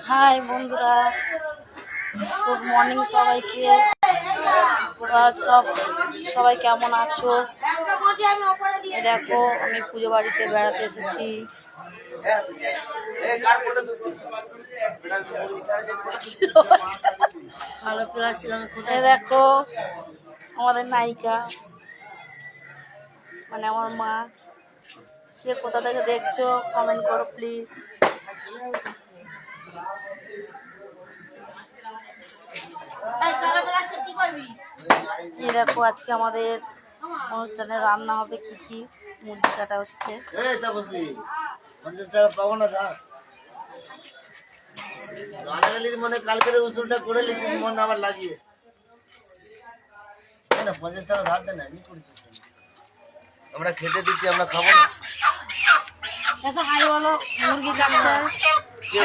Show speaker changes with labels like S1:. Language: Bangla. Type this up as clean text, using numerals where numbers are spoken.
S1: হাই বন্ধুরা, গুড মর্নিং সবাইকে। সবাই কেমন আছো? দেখো, আমি পুজো বাড়িতে বেড়াতে এসেছি। দেখো আমাদের নায়িকা, মানে আমার মা। কে কোথা থেকে দেখছো কমেন্ট করো প্লিজ। এই দেখো, আজকে আমাদের অনুষ্ঠানে রান্না হবে কি কি। মুরগি কাটা হচ্ছে।
S2: মানে কালকের উসুলটা করে লিখিস মন আবার লাগিয়ে না 50 টাকা ধার দেন। আমি আমরা খেতে দিচ্ছি, আমরা খাবো না।
S1: হাই বলো, মুরগি কাটছে।